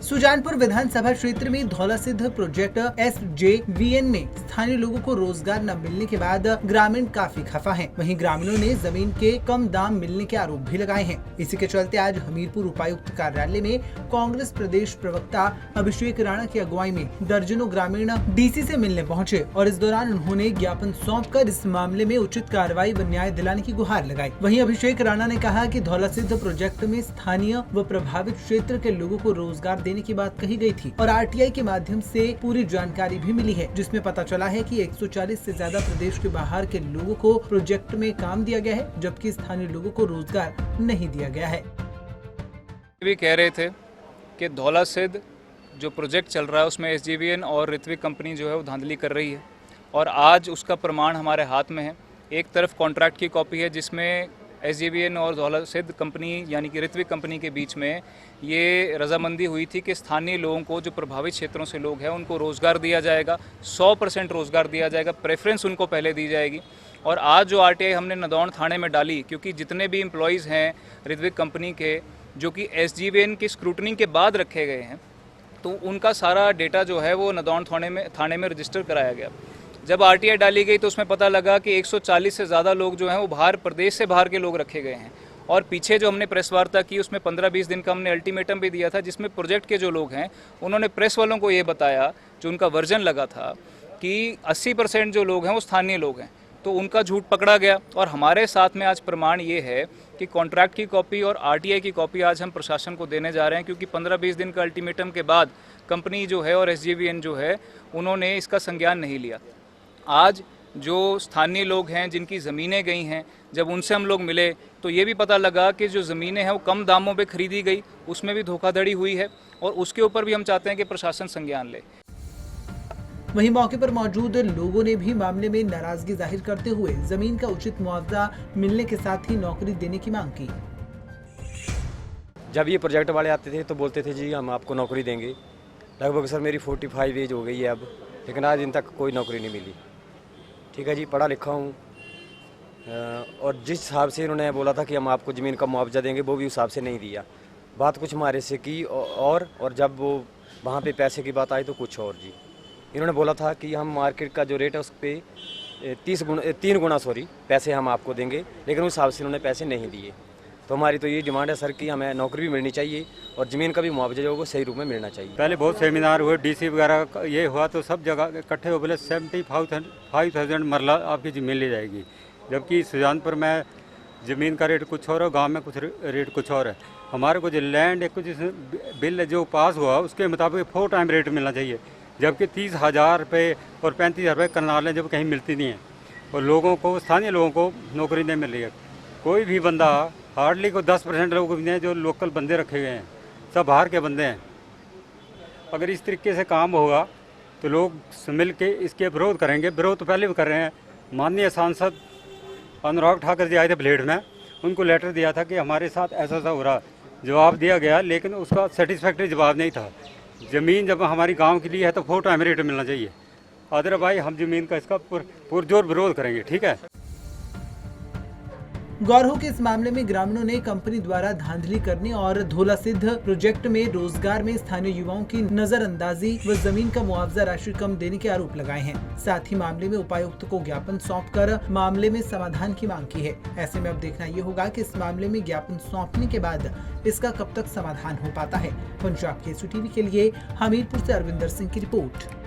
सुजानपुर विधानसभा क्षेत्र में Dhaulasidh project SJVN में स्थानीय लोगों को रोजगार न मिलने के बाद ग्रामीण काफी खफा हैं। वहीं ग्रामीणों ने जमीन के कम दाम मिलने के आरोप भी लगाए हैं। इसी के चलते आज हमीरपुर उपायुक्त कार्यालय में कांग्रेस प्रदेश प्रवक्ता अभिषेक राणा की अगुवाई में दर्जनों ग्रामीण DC से मिलने पहुंचे और इस दौरान उन्होंने ज्ञापन सौंपकर इस मामले में उचित कार्रवाई व न्याय दिलाने की गुहार लगाई। वहीं अभिषेक राणा ने कहा कि धौलासिद्ध प्रोजेक्ट में स्थानीय व प्रभावित क्षेत्र के लोगों को रोजगार देने की बात कही गई थी और RTI के माध्यम से पूरी जानकारी भी मिली है, जिसमें पता चला है कि 140 से ज्यादा प्रदेश के बाहर के लोगों को प्रोजेक्ट में काम दिया गया है, जबकि स्थानीय लोगों को रोजगार नहीं दिया गया है। भी कह रहे थे कि धौलासिद्ध जो प्रोजेक्ट चल रहा है उसमें SJVN और ऋत्विक कंपनी जो है वो धांधली कर रही है और आज उसका प्रमाण हमारे हाथ में है। एक तरफ कॉन्ट्रैक्ट की कॉपी है जिसमें SJVN और धौलासिद्ध कंपनी यानी कि ऋत्विक कंपनी के बीच में ये रजामंदी हुई थी कि स्थानीय लोगों को, जो प्रभावित क्षेत्रों से लोग हैं, उनको रोज़गार दिया जाएगा, 100% रोज़गार दिया जाएगा, प्रेफरेंस उनको पहले दी जाएगी। और आज जो RTI हमने नदौन थाने में डाली, क्योंकि जितने भी एम्प्लॉयज़ हैं ऋत्विक कंपनी के जो कि SJVN की स्क्रूटनी के बाद रखे गए हैं, तो उनका सारा डेटा जो है वो नदौन थाने में रजिस्टर कराया गया। जब RTI डाली गई तो उसमें पता लगा कि 140 से ज़्यादा लोग जो हैं वो प्रदेश से बाहर के लोग रखे गए हैं। और पीछे जो हमने प्रेस वार्ता की उसमें 15-20 दिन का हमने अल्टीमेटम भी दिया था, जिसमें प्रोजेक्ट के जो लोग हैं उन्होंने प्रेस वालों को ये बताया, जो उनका वर्जन लगा था कि 80% जो लोग हैं वो स्थानीय लोग हैं, तो उनका झूठ पकड़ा गया। और हमारे साथ में आज प्रमाण ये है कि कॉन्ट्रैक्ट की कॉपी और RTI की कॉपी आज हम प्रशासन को देने जा रहे हैं, क्योंकि 15-20 दिन का अल्टीमेटम के बाद कंपनी जो है और SJVN जो है उन्होंने इसका संज्ञान नहीं लिया। आज जो स्थानीय लोग हैं जिनकी ज़मीनें गई हैं, जब उनसे हम लोग मिले तो ये भी पता लगा कि जो ज़मीनें हैं वो कम दामों पे खरीदी गई, उसमें भी धोखाधड़ी हुई है और उसके ऊपर भी हम चाहते हैं कि प्रशासन संज्ञान ले। वहीं मौके पर मौजूद लोगों ने भी मामले में नाराजगी जाहिर करते हुए जमीन का उचित मुआवजा मिलने के साथ ही नौकरी देने की मांग की। जब ये प्रोजेक्ट वाले आते थे तो बोलते थे जी हम आपको नौकरी देंगे। लगभग सर मेरी 45 एज हो गई है अब, लेकिन आज दिन तक कोई नौकरी नहीं मिली। ठीक है जी, पढ़ा लिखा हूँ और जिस हिसाब से इन्होंने बोला था कि हम आपको ज़मीन का मुआवजा देंगे, वो भी उस हिसाब से नहीं दिया। बात कुछ हमारे से की और जब वो वहाँ पे पैसे की बात आई तो कुछ और जी। इन्होंने बोला था कि हम मार्केट का जो रेट है उस पर 3 गुना पैसे हम आपको देंगे, लेकिन उस हिसाब से इन्होंने पैसे नहीं दिए। तो हमारी तो ये डिमांड है सर कि हमें नौकरी भी मिलनी चाहिए और ज़मीन का भी मुआवजा जो है वो सही रूप में मिलना चाहिए। पहले बहुत सेमिनार हुए, DC वगैरह ये हुआ तो सब जगह इकट्ठे हो बोले 75,000 मरला आपकी ज़मीन ले जाएगी, जबकि सुजानपुर में ज़मीन का रेट कुछ और है, गांव में कुछ रेट कुछ और है। हमारे को जो लैंड है, कुछ बिल जो पास हुआ उसके मुताबिक 4 टाइम रेट मिलना चाहिए, जबकि 30,000 रुपये और 35,000 रुपये करनालें जब कहीं मिलती नहीं है और लोगों को, स्थानीय लोगों को नौकरी नहीं मिल रही है। कोई भी बंदा, हार्डली को 10% लोग भी हैं जो लोकल बंदे रखे गए हैं, सब बाहर के बंदे हैं। अगर इस तरीके से काम होगा तो लोग मिल के इसके विरोध करेंगे। विरोध तो पहले भी कर रहे हैं। माननीय सांसद अनुराग ठाकुर जी आए थे ब्लेड में, उनको लेटर दिया था कि हमारे साथ ऐसा ऐसा हो रहा। जवाब दिया गया, लेकिन उसका सेटिस्फैक्ट्री जवाब नहीं था। ज़मीन जब हमारी गांव के लिए है तो 4 टाइम रेट मिलना चाहिए, अदरवाइज हम ज़मीन का इसका पुरजोर विरोध करेंगे। ठीक है। गौर हो कि इस मामले में ग्रामीणों ने कंपनी द्वारा धांधली करने और धौलासिद्ध प्रोजेक्ट में रोजगार में स्थानीय युवाओं की नजरअंदाजी व जमीन का मुआवजा राशि कम देने के आरोप लगाए हैं। साथ ही मामले में उपायुक्त को ज्ञापन सौंपकर मामले में समाधान की मांग की है। ऐसे में अब देखना ये होगा कि इस मामले में ज्ञापन सौंपने के बाद इसका कब तक समाधान हो पाता है। पंजाब केसरी टीवी के लिए हमीरपुर से अरविंदर सिंह की रिपोर्ट।